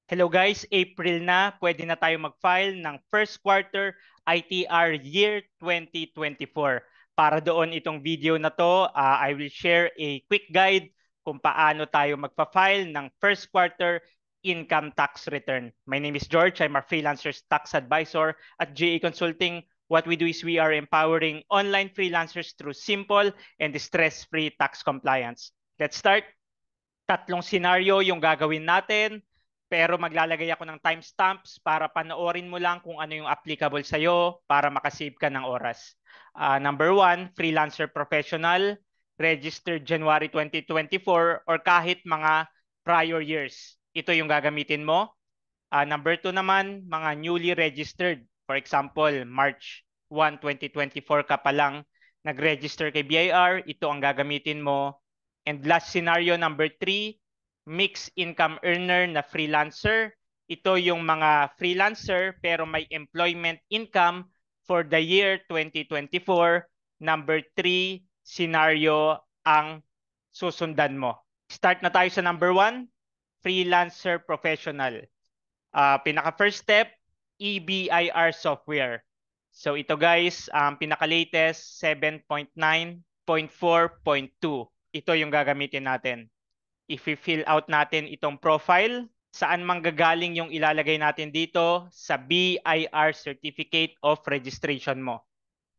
Hello guys, April na, pwede na tayo mag-file ng first quarter ITR year 2024. Para doon itong video na to, I will share a quick guide kung paano tayo magpa-file ng first quarter income tax return. My name is George, I'm a freelancer's tax advisor at GA Consulting. What we do is we are empowering online freelancers through simple and stress-free tax compliance. Let's start. Tatlong scenario yung gagawin natin, pero maglalagay ako ng timestamps para panoorin mo lang kung ano yung applicable sa'yo para makasave ka ng oras. Number one, freelancer professional, registered January 2024 or kahit mga prior years. Ito yung gagamitin mo. Number two naman, mga newly registered. For example, March 1, 2024 ka pa lang nag-register kay BIR, ito ang gagamitin mo. And last scenario, number three, mixed income earner na freelancer. Ito yung mga freelancer pero may employment income for the year 2024. Number three scenario ang susundan mo. Start na tayo sa number one, freelancer professional. Pinaka first step, EBIR software. So ito guys, pinaka-latest 7.9.4.2. Ito yung gagamitin natin. If we fill out natin itong profile, saan manggagaling yung ilalagay natin dito? Sa BIR Certificate of Registration mo.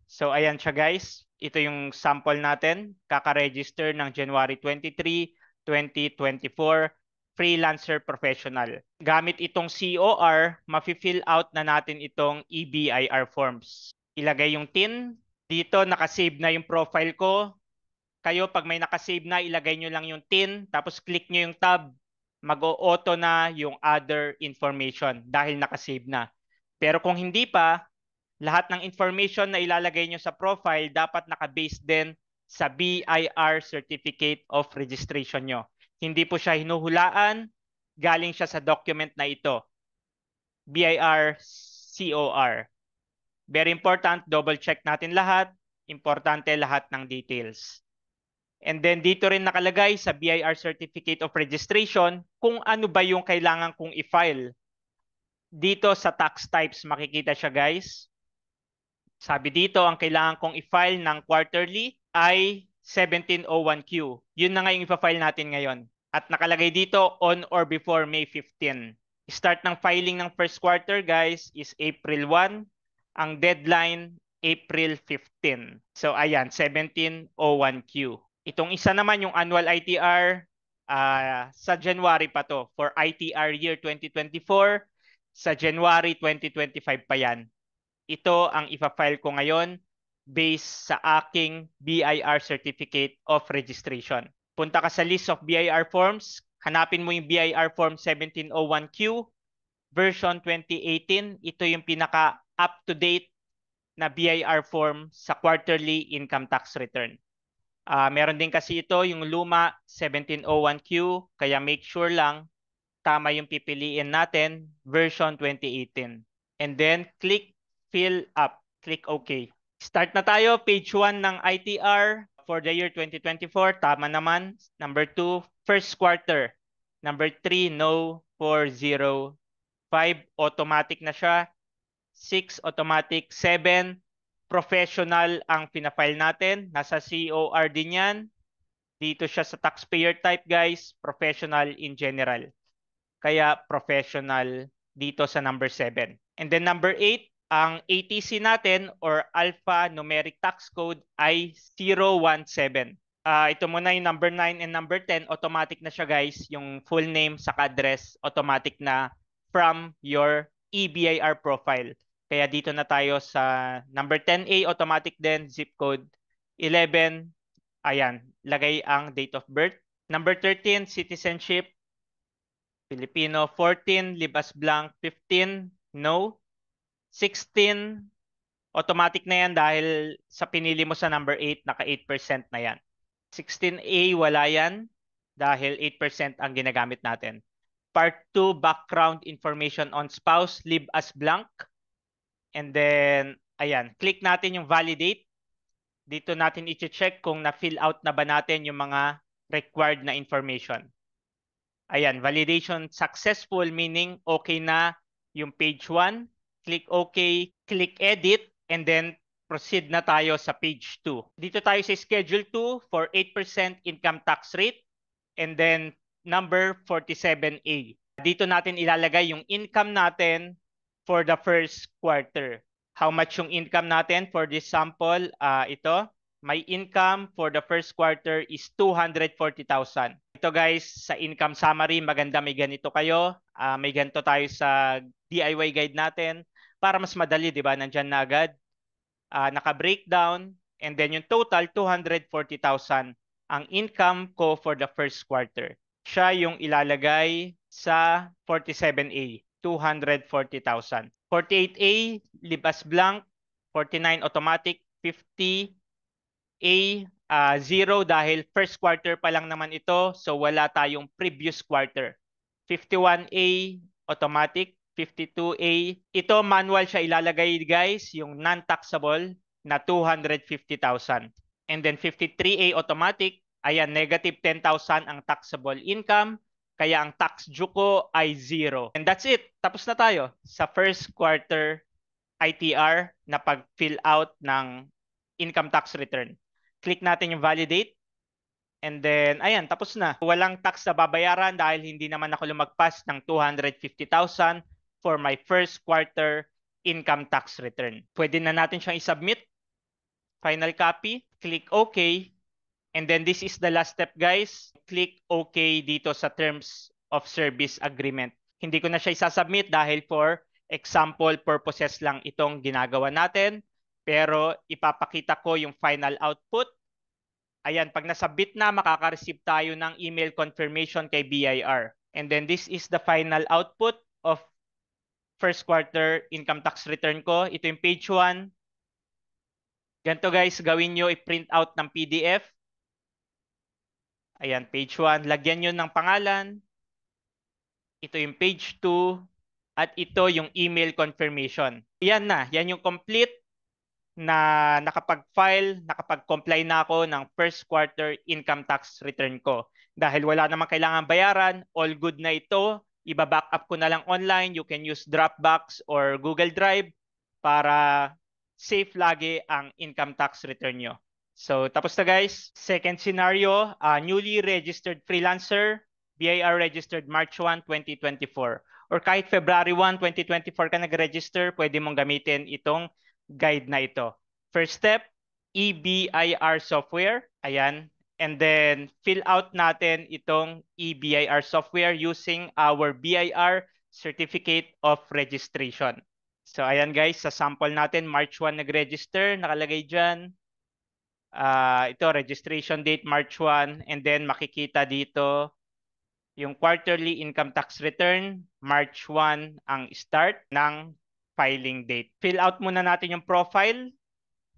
So ayan siya guys. Ito yung sample natin. Kaka-register ng January 23, 2024. Freelancer professional. Gamit itong COR, mafi-fill out na natin itong EBIR forms. Ilagay yung TIN. Dito nakasave na yung profile ko. Kayo pag may nakasave na, ilagay nyo lang yung TIN, tapos click nyo yung tab, mag-o-auto na yung other information dahil nakasave na. Pero kung hindi pa, lahat ng information na ilalagay nyo sa profile dapat naka-base din sa BIR Certificate of Registration nyo. Hindi po siya hinuhulaan, galing siya sa document na ito, BIR COR. Very important, double check natin lahat. Importante lahat ng details. And then dito rin nakalagay sa BIR Certificate of Registration kung ano ba yung kailangan kong i-file. Dito sa tax types makikita siya guys. Sabi dito ang kailangan kong i-file ng quarterly ay 1701Q. Yun na nga yung i-file natin ngayon. At nakalagay dito on or before May 15. Start ng filing ng first quarter guys is April 1. Ang deadline April 15. So ayan, 1701Q. Itong isa naman yung annual ITR sa January pa to. For ITR year 2024, sa January 2025 pa yan. Ito ang ipa-file ko ngayon based sa aking BIR Certificate of Registration. Punta ka sa list of BIR forms, hanapin mo yung BIR form 1701Q, version 2018. Ito yung pinaka up-to-date na BIR form sa quarterly income tax return. Meron din kasi ito yung luma 1701Q, kaya make sure lang tama yung pipiliin natin, version 2018. And then click fill up, click OK. Start na tayo, page 1 ng ITR for the year 2024, tama naman. Number 2, first quarter. Number 3, no 405, automatic na siya. 6, automatic. 7, professional ang pinafile natin. Nasa COR din yan. Dito siya sa taxpayer type guys, professional in general. Kaya professional dito sa number 7. And then number 8, ang ATC natin or alphanumeric tax code ay 017. Ito muna yung number 9 and number 10, automatic na siya guys. Yung full name sa address, automatic na from your EBIR profile. Kaya dito na tayo sa number 10A, automatic din, zip code 11. Ayan, lagay ang date of birth. Number 13, citizenship, Filipino. 14, leave as blank. 15, no. 16, automatic na yan dahil sa pinili mo sa number 8, naka 8% na yan. 16A, wala yan dahil 8% ang ginagamit natin. Part 2, background information on spouse, leave as blank. And then, ayan, click natin yung validate. Dito natin i-check kung na-fill out na ba natin yung mga required na information. Ayan, validation successful meaning okay na yung page 1. Click OK, click edit, and then proceed na tayo sa page 2. Dito tayo sa schedule 2 for 8% income tax rate and then number 47A. Dito natin ilalagay yung income natin for the first quarter. How much yung income natin for this sample? Ito, my income for the first quarter is 240,000. Ito guys, sa income summary, maganda may ganito kayo. May ganito tayo sa DIY guide natin para mas madali, di ba? Nandyan na agad. Naka-breakdown. And then yung total, 240,000 ang income ko for the first quarter. Siya yung ilalagay sa 47A, 240,000. 48A, libas blank. 49 automatic. 50 0 dahil first quarter pa lang naman ito, so wala tayong previous quarter. 51A, automatic. 52A, ito manual siya ilalagay guys, yung non-taxable na 250,000. And then 53A, automatic. Ayan, negative 10,000 ang taxable income, kaya ang tax due ko ay 0. And that's it. Tapos na tayo sa first quarter ITR na pag-fill out ng income tax return. Click natin yung validate. And then, ayan, tapos na. Walang tax na babayaran dahil hindi naman ako lumagpas ng 250,000 for my first quarter income tax return. Pwede na natin siyang i-submit. Final copy. Click OK. And then this is the last step, guys. Click OK dito sa Terms of Service Agreement. Hindi ko na siya isasubmit dahil for example purposes lang itong ginagawa natin. Pero ipapakita ko yung final output. Ayan, pag nasubmit na, makaka-receive tayo ng email confirmation kay BIR. And then this is the final output of first quarter income tax return ko. Ito yung page 1. Ganito guys, gawin nyo, i-print out ng PDF. Ayan, page 1. Lagyan nyo ng pangalan. Ito yung page 2. At ito yung email confirmation. Yan na, yan yung complete na nakapag-file, nakapag-comply na ako ng first quarter income tax return ko. Dahil wala namang kailangan bayaran, all good na ito. Iba-back up ko na lang online. You can use Dropbox or Google Drive para safe lagi ang income tax return nyo. So, tapos na guys. Second scenario, newly registered freelancer, BIR registered March 1, 2024. Or kahit February 1, 2024 ka nag-register, pwede mong gamitin itong guide na ito. First step, EBIR software. Ayan. And then, fill out natin itong EBIR software using our BIR Certificate of Registration. So, ayan guys, sa sample natin, March 1 nag-register, nakalagay dyan. Ito, registration date, March 1. And then, makikita dito yung quarterly income tax return, March 1 ang start ng filing date. Fill out muna natin yung profile.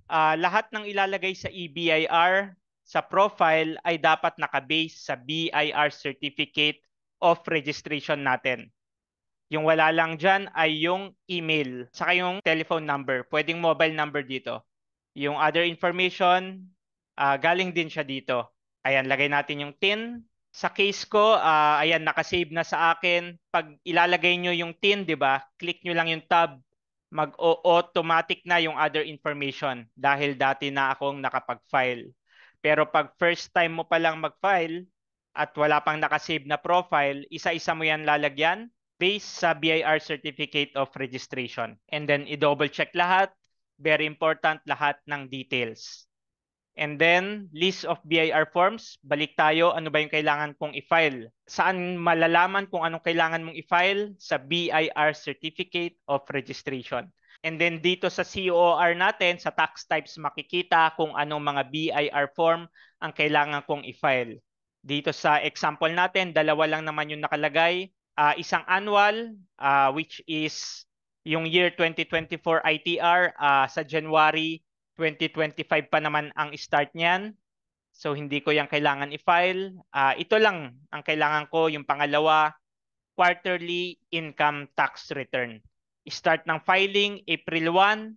Lahat ng ilalagay sa EBIR sa profile ay dapat nakabase sa BIR Certificate of Registration natin. Yung wala lang dyan ay yung email, saka yung telephone number. Pwedeng mobile number dito. Yung other information, galing din siya dito. Ayan, lagay natin yung TIN. Sa case ko, ayan, nakasave na sa akin. Pag ilalagay nyo yung TIN, di ba? Click nyo lang yung tab. Mag-automatic na yung other information dahil dati na akong nakapag-file. Pero pag first time mo pa lang mag-file at wala pang nakasave na profile, isa-isa mo yan lalagyan based sa BIR Certificate of Registration. And then i-double check lahat. Very important, lahat ng details. And then, list of BIR forms. Balik tayo, ano ba yung kailangan kong i-file? Saan malalaman kung anong kailangan mong i-file? Sa BIR Certificate of Registration. And then dito sa COR natin, sa tax types makikita kung anong mga BIR form ang kailangan kong i-file. Dito sa example natin, dalawa lang naman yung nakalagay. Isang annual, which is yung year 2024 ITR, sa January 2025 pa naman ang start niyan. So, hindi ko yan kailangan i-file. Ito lang ang kailangan ko, yung pangalawa, quarterly income tax return. Start ng filing April 1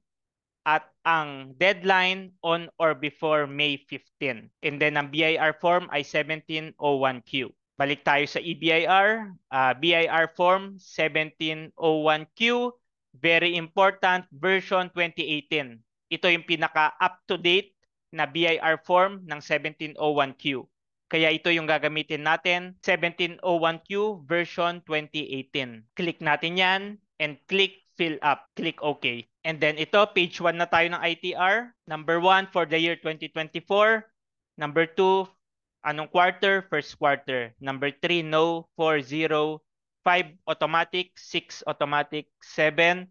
at ang deadline on or before May 15. And then ang BIR form ay 1701Q. Balik tayo sa EBIR, BIR form 1701Q, very important, version 2018. Ito yung pinaka-up-to-date na BIR form ng 1701Q. Kaya ito yung gagamitin natin, 1701Q version 2018. Click natin yan and click fill up. Click OK. And then ito, page 1 na tayo ng ITR. Number 1 for the year 2024. Number 2, anong quarter? First quarter. Number 3, no. 4, 0. 5, automatic. 6, automatic. 7,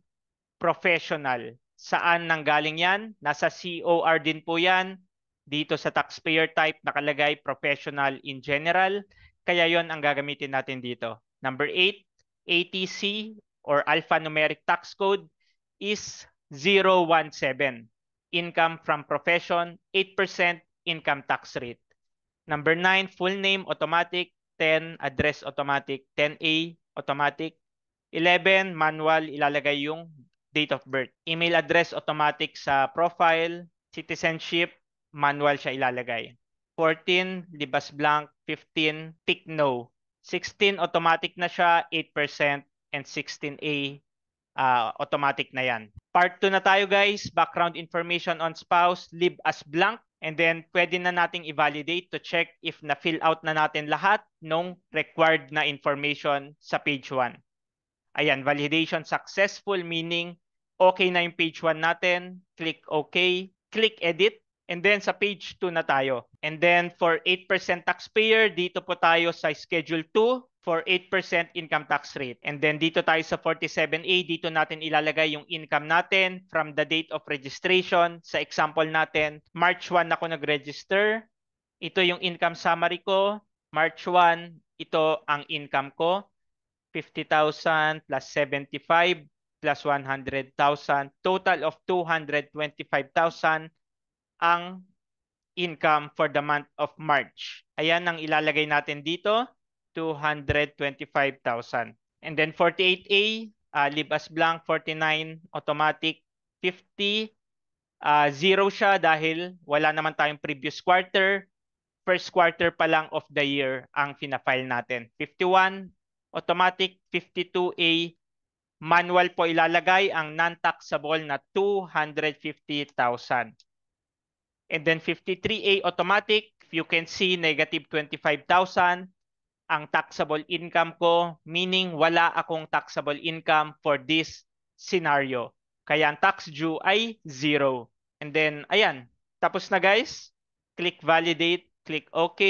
professional. Saan nanggaling yan? Nasa COR din po yan. Dito sa taxpayer type, nakalagay professional in general. Kaya yon ang gagamitin natin dito. Number 8, ATC or alphanumeric tax code is 017. Income from profession, 8% income tax rate. Number 9, full name automatic. 10, address automatic. 10A automatic. 11, manual, ilalagay yung date of birth. Email address automatic sa profile. Citizenship, manual siya ilalagay. 14, libas blank. 15, tick no. 16, automatic na siya, 8%. And 16A, automatic na yan. Part 2 na tayo guys, background information on spouse, leave as blank. And then pwede na nating i-validate to check if na-fill out na natin lahat ng required na information sa page 1. Ayan, validation successful, meaning okay na yung page 1 natin. Click OK, click edit, and then sa page 2 na tayo. And then for 8% taxpayer, dito po tayo sa schedule 2 for 8% income tax rate. And then dito tayo sa 47A, dito natin ilalagay yung income natin from the date of registration. Sa example natin, March 1 ako nag-register. Ito yung income summary ko. March 1, ito ang income ko. 50,000 plus 75 plus 100,000. Total of 225,000 ang income for the month of March. Ayan ang ilalagay natin dito. 225,000. And then 48A, leave as blank. 49, automatic. 50, zero siya dahil wala naman tayong previous quarter. First quarter pa lang of the year ang fina-file natin. 51, automatic. 52A, manual po ilalagay ang non-taxable na 250,000. And then 53A, automatic. You can see negative 25,000 ang taxable income ko, meaning wala akong taxable income for this scenario. Kaya ang tax due ay 0. And then, ayan. Tapos na guys. Click validate, click OK.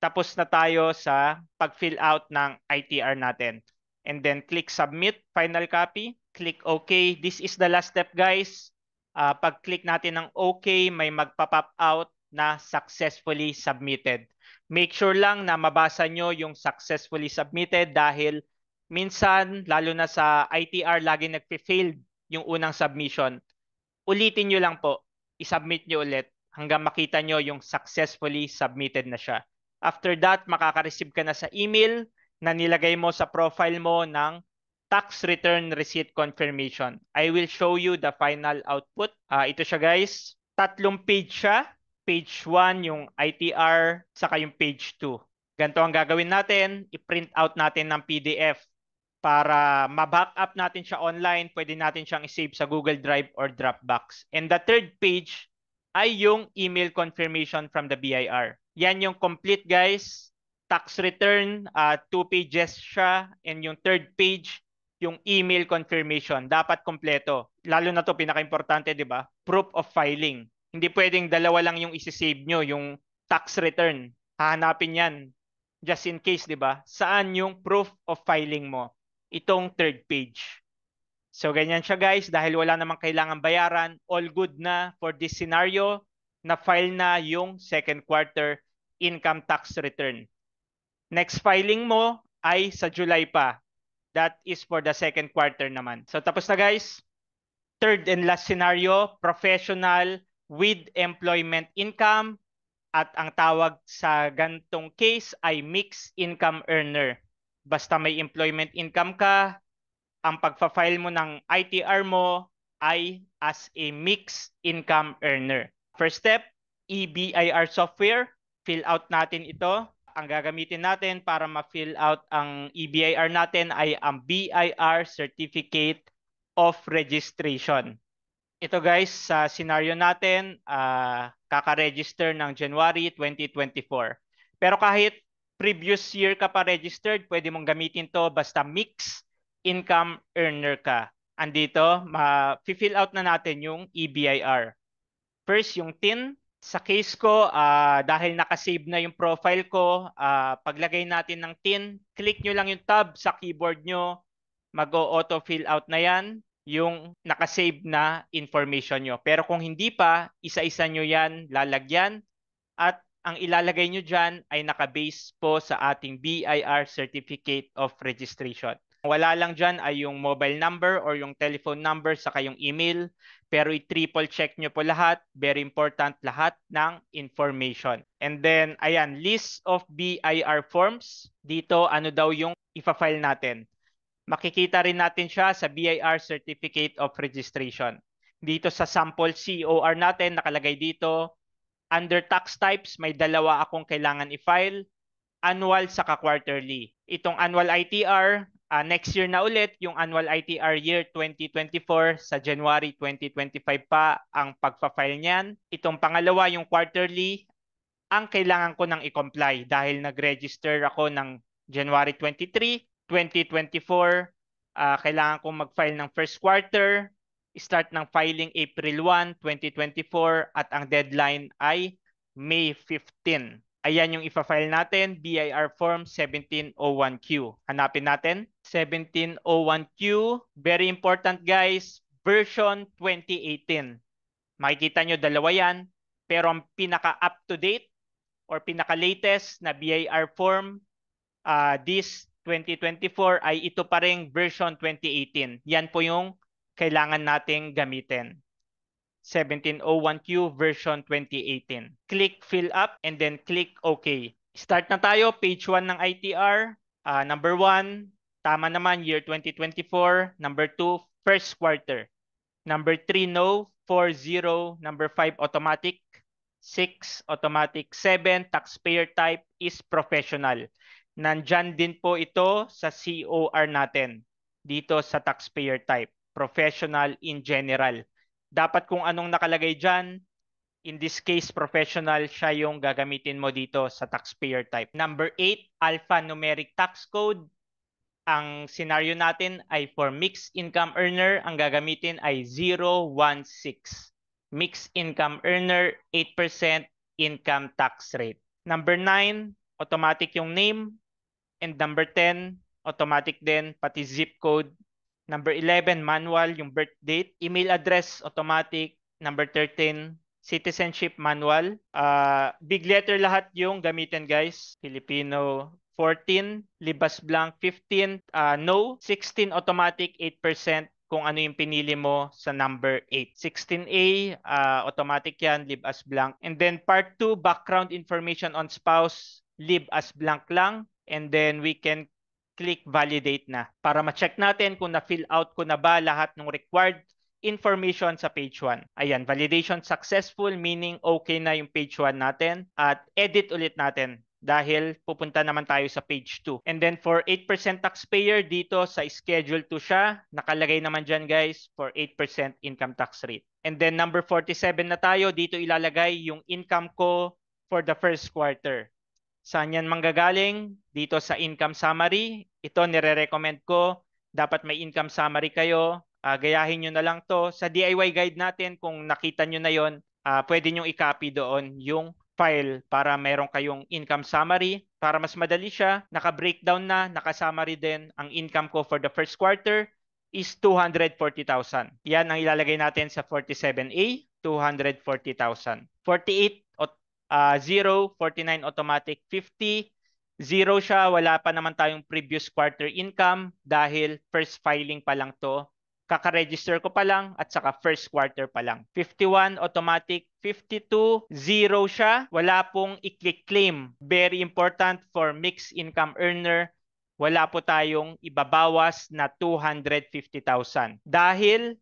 Tapos na tayo sa pag-fill out ng ITR natin. And then click submit, final copy. Click OK. This is the last step guys. Pag-click natin ng OK, may magpa-pop out na successfully submitted. Make sure lang na mabasa nyo yung successfully submitted dahil minsan, lalo na sa ITR, lagi nagpe-failed yung unang submission. Ulitin nyo lang po. I-submit nyo ulit hanggang makita nyo yung successfully submitted na siya. After that, makaka-receive ka na sa email na nilagay mo sa profile mo ng tax return receipt confirmation. I will show you the final output. Ito siya guys. 3 page siya. Page 1 yung ITR, saka yung page 2. Ganito ang gagawin natin, i-print out natin ng PDF para ma-backup natin siya online, pwede natin siyang i-save sa Google Drive or Dropbox. And the third page ay yung email confirmation from the BIR. Yan yung complete guys. Tax return, 2 pages siya, and yung third page, yung email confirmation. Dapat kompleto. Lalo na to pinaka-importante, di ba? Proof of filing. Hindi pwedeng dalawa lang yung isi-save nyo, yung tax return. Hahanapin yan just in case, di ba? Saan yung proof of filing mo? Itong third page. So ganyan siya guys, dahil wala namang kailangan bayaran, all good na for this scenario, na-file na yung second quarter income tax return. Next filing mo ay sa July pa. That is for the second quarter naman. So tapos na guys. Third and last scenario, professional with employment income, at ang tawag sa gantong case ay mixed income earner. Basta may employment income ka, ang pagpa-file mo ng ITR mo ay as a mixed income earner. First step, EBIR software. Fill out natin ito. ang gagamitin natin para ma-fill out ang EBIR natin ay ang BIR Certificate of Registration. Ito guys, sa scenario natin, kaka-register ng January 2024. Pero kahit previous year ka pa registered, pwede mong gamitin to basta mixed income earner ka. Andito, ma-fill out na natin yung EBIR. First, yung TIN. Sa case ko, dahil nakasave na yung profile ko, paglagay natin ng TIN, click nyo lang yung tab sa keyboard nyo, mag-auto fill out na yan yung nakasave na information nyo. Pero kung hindi pa, isa-isa nyo yan lalagyan at ang ilalagay nyo dyan ay nakabase po sa ating BIR Certificate of Registration. Wala lang dyan ay yung mobile number or yung telephone number saka yung email. Pero i-triple check nyo po lahat. Very important lahat ng information. And then, ayan, list of BIR forms. Dito, ano daw yung ipa-file natin. Makikita rin natin siya sa BIR Certificate of Registration. Dito sa sample COR natin, nakalagay dito, under tax types, may dalawa akong kailangan i-file, annual saka quarterly. Itong annual ITR, next year na ulit, yung annual ITR year 2024 sa January 2025 pa ang pagpa-file niyan. Itong pangalawa, yung quarterly, ang kailangan ko nang i-comply dahil nag-register ako ng January 23, 2024. Kailangan kong mag-file ng first quarter, start ng filing April 1, 2024 at ang deadline ay May 15. Ayan yung ipa-file natin, BIR Form 1701Q. Hanapin natin, 1701Q. Very important guys, version 2018. Makikita nyo dalawa yan, pero ang pinaka-up-to-date or pinaka-latest na BIR form this 2024 ay ito pa ring version 2018. Yan po yung kailangan nating gamitin. 1701Q version 2018. Click fill up and then click OK. Start na tayo. Page 1 ng ITR. Number 1, tama naman, year 2024. Number 2, first quarter. Number 3, no. 4, 0. Number 5, automatic. 6, automatic. 7, taxpayer type is professional. Nandyan din po ito sa COR natin. Dito sa taxpayer type. Professional in general. Dapat kung anong nakalagay dyan, in this case, professional, siya yung gagamitin mo dito sa taxpayer type. Number 8, alphanumeric tax code. Ang scenario natin ay for mixed income earner, ang gagamitin ay 016. Mixed income earner, 8% income tax rate. Number 9, automatic yung name. And number 10, automatic din, pati zip code. Number 11, manual, yung birth date. Email address, automatic. Number 13, citizenship manual. Big letter lahat yung gamitin guys. Filipino 14, libas blank 15, no. 16, automatic 8% kung ano yung pinili mo sa number 8. 16A, automatic yan, leave as blank. And then part 2, background information on spouse, leave as blank lang. And then we can click validate na para ma-check natin kung na-fill out ko na ba lahat ng required information sa page 1. Ayan, validation successful, meaning okay na yung page 1 natin at edit ulit natin dahil pupunta naman tayo sa page 2. And then for 8% taxpayer, dito sa schedule 2 siya, nakalagay naman dyan guys for 8% income tax rate. And then number 47 na tayo, dito ilalagay yung income ko for the first quarter. Saan yan manggagaling? Dito sa income summary. Ito nire-recommend ko. Dapat may income summary kayo. Gayahin nyo na lang to. Sa DIY guide natin, kung nakita nyo na yon, pwede nyo i-copy doon yung file para meron kayong income summary. Para mas madali siya, naka-breakdown na, naka-summary din. Ang income ko for the first quarter is 240,000. Yan ang ilalagay natin sa 47A, 240,000. 48, 0, 49 automatic, 50, 0 siya, wala pa naman tayong previous quarter income dahil first filing pa lang to. Kaka-register ko pa lang at saka first quarter pa lang. 51 automatic, 52, 0 siya, wala pong i-click claim. Very important for mixed income earner, wala po tayong ibabawas na 250,000. Dahil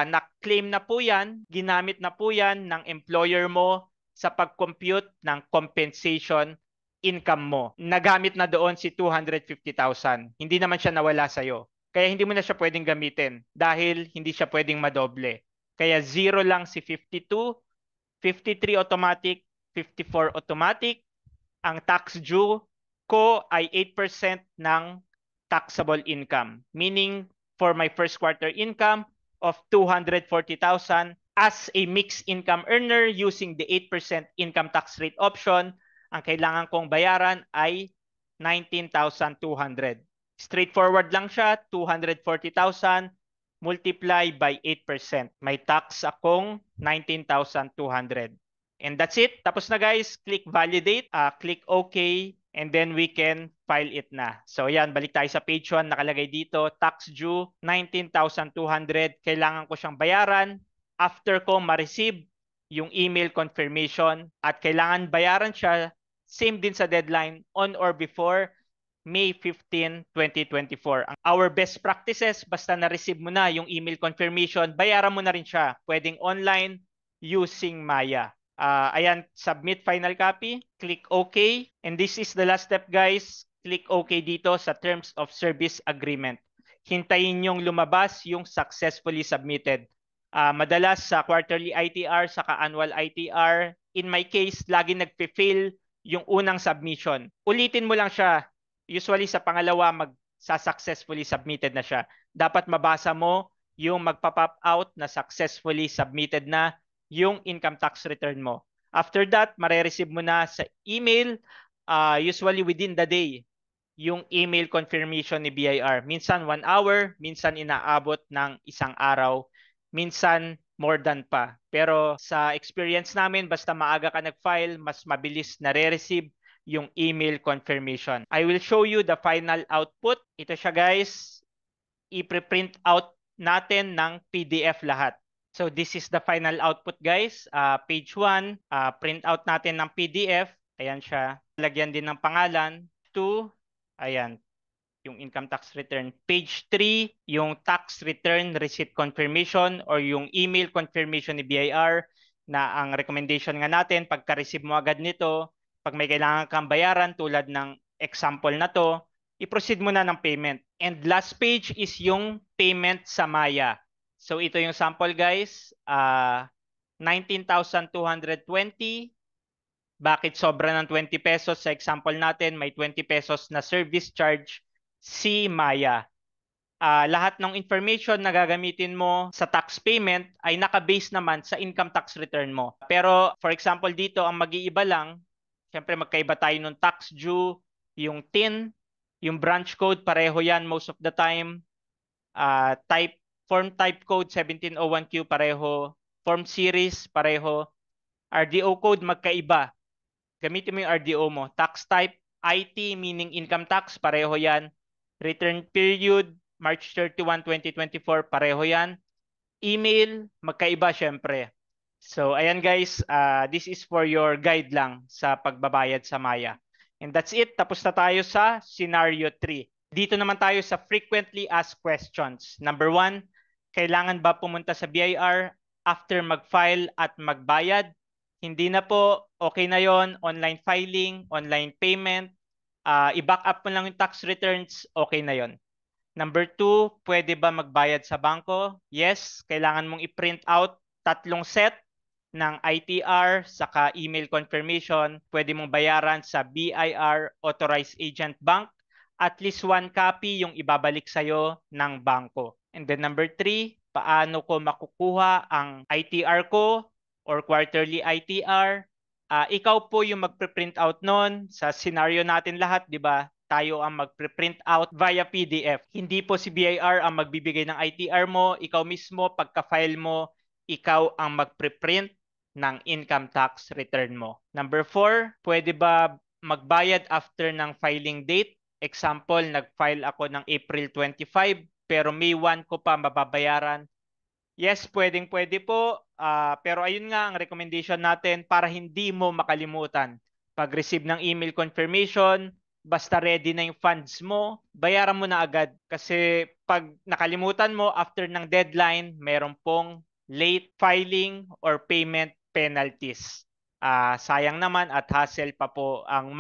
na-claim na po yan, ginamit na po yan ng employer mo sa pag-compute ng compensation income mo. Nagamit na doon si 250,000. Hindi naman siya nawala sa'yo. Kaya hindi mo na siya pwedeng gamitin dahil hindi siya pwedeng madoble. Kaya 0 lang si 52, 53 automatic, 54 automatic. Ang tax due ko ay 8% ng taxable income. Meaning, for my first quarter income of 240,000 as a mixed income earner using the 8% income tax rate option, ang kailangan kong bayaran ay 19,200. Straightforward lang siya, 240,000 multiply by 8%. May tax akong 19,200. And that's it. Tapos na guys. Click validate, click OK, and then we can file it na. So yan, balik tayo sa page 1. Nakalagay dito, tax due 19,200. Kailangan ko siyang bayaran after ko ma-receive yung email confirmation at kailangan bayaran siya same din sa deadline on or before May 15, 2024. Our best practices, basta na-receive mo na yung email confirmation, bayaran mo na rin siya. Pwedeng online using Maya. Ayan, submit final copy, click OK. And this is the last step guys. Click OK dito sa Terms of Service Agreement. Hintayin yung lumabas yung successfully submitted. Madalas sa quarterly ITR, saka annual ITR, in my case, lagi nagpe-fail yung unang submission. Ulitin mo lang siya. Usually sa pangalawa, magsa-successfully submitted na siya. Dapat mabasa mo yung magpa-pop out na successfully submitted na yung income tax return mo. After that, mare-receive mo na sa email, usually within the day, yung email confirmation ni BIR. Minsan 1 hour, minsan inaabot ng 1 araw, minsan more than pa. Pero sa experience namin, basta maaga ka nag-file, mas mabilis nare-receive yung email confirmation. I will show you the final output. Ito siya guys. I-print out natin ng PDF lahat. So this is the final output guys. Page 1, print out natin ng PDF. Ayan siya. Lagyan din ng pangalan. 2, ayan, yung income tax return. Page 3, yung tax return receipt confirmation or yung email confirmation ni BIR na ang recommendation nga natin, pagka-receive mo agad nito, pag may kailangan kang bayaran tulad ng example na to, i-proceed mo na ng payment. And last page is yung payment sa Maya. So ito yung sample guys, 19,220. Bakit sobra ng 20 pesos? Sa example natin, may 20 pesos na service charge si Maya. Lahat ng information na gagamitin mo sa tax payment ay naka-base naman sa income tax return mo. Pero for example dito, ang mag-iiba lang, syempre magkaiba tayo ng tax due, yung TIN, yung branch code, pareho yan most of the time. Form type code 1701Q, pareho. Form series, pareho. RDO code, magkaiba. Gamitin mo yung RDO mo. Tax type, IT, meaning income tax, pareho yan. Return period, March 31, 2024, pareho yan. Email, magkaiba syempre. So, ayan guys, this is for your guide lang sa pagbabayad sa Maya. And that's it. Tapos na tayo sa scenario 3. Dito naman tayo sa frequently asked questions. Number 1, kailangan ba pumunta sa BIR after mag-file at magbayad? Hindi na po. Okay na yon. Online filing, online payment. I-back up mo lang yung tax returns. Okay na yon. Number 2, pwede ba magbayad sa bangko? Yes. Kailangan mong i-print out 3 set ng ITR saka email confirmation. Pwede mong bayaran sa BIR Authorized Agent Bank. At least 1 copy yung ibabalik sa'yo ng bangko. And then number 3, paano ko makukuha ang ITR ko or quarterly ITR? Ikaw po yung magpre-print out nun. Sa scenario natin lahat, di ba? Tayo ang magpre-print out via PDF. Hindi po si BIR ang magbibigay ng ITR mo. Ikaw mismo, pagka-file mo, ikaw ang magpre-print ng income tax return mo. Number 4, pwede ba magbayad after ng filing date? Example, nag-file ako ng April 25 pero May 1 ko pa mababayaran. Yes, pwede po. Pero ayun nga ang recommendation natin para hindi mo makalimutan. Pag-receive ng email confirmation, basta ready na yung funds mo, bayaran mo na agad. Kasi pag nakalimutan mo after ng deadline, meron pong late filing or payment penalties. Sayang naman at hassle pa po ang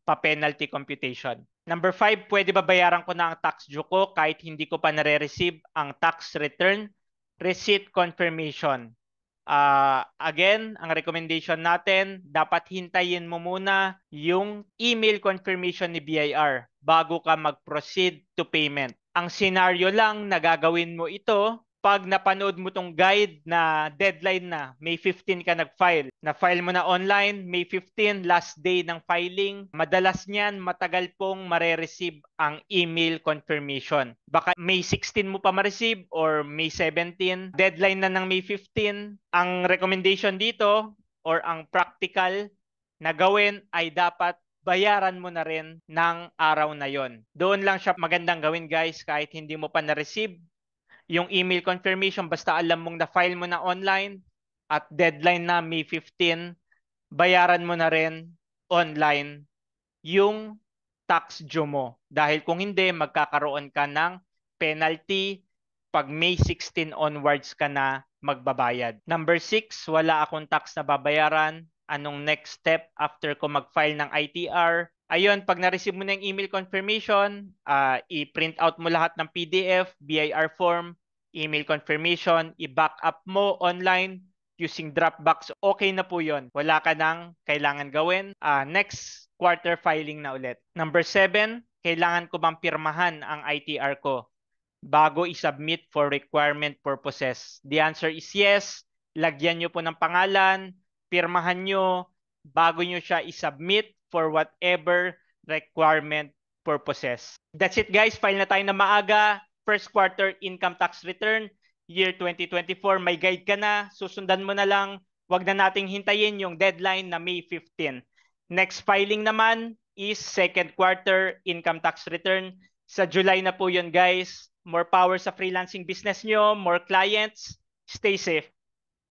pa-penalty computation. Number 5, pwede ba bayaran ko na ang tax due ko kahit hindi ko pa nare-receive ang tax return receipt confirmation? Again, ang recommendation natin, dapat hintayin mo muna yung email confirmation ni BIR bago ka mag-proceed to payment. Ang scenario lang na gagawin mo ito pag napanood mo tong guide na deadline na, May 15 ka nag-file. Na-file mo na online, May 15, last day ng filing. Madalas niyan, matagal pong mare-receive ang email confirmation. Baka May 16 mo pa ma-receive or May 17. Deadline na ng May 15. Ang recommendation dito or ang practical na gawin ay dapat bayaran mo na rin ng araw na yon. Doon lang siya magandang gawin guys kahit hindi mo pa na-receive yung email confirmation, basta alam mong na-file mo na online at deadline na May 15, bayaran mo na rin online yung tax due mo. Dahil kung hindi, magkakaroon ka ng penalty pag May 16 onwards ka na magbabayad. Number 6, wala akong tax na babayaran. Anong next step after ko mag-file ng ITR? Ayun, pag na-receive mo na yung email confirmation, i-print out mo lahat ng PDF, BIR form, email confirmation, i-back up mo online using Dropbox. Okay na po yon. Wala ka nang kailangan gawin. Next quarter filing na ulit. Number 7, kailangan ko bang pirmahan ang ITR ko bago i-submit for requirement purposes? The answer is yes. Lagyan nyo po ng pangalan, pirmahan nyo bago nyo siya i-submit for whatever requirement purposes. That's it guys. File na tayo na maaga. First quarter income tax return, year 2024. May guide ka na. Susundan mo na lang. Huwag na nating hintayin yung deadline na May 15. Next filing naman is second quarter income tax return. Sa July na po yun guys. More power sa freelancing business nyo, more clients. Stay safe.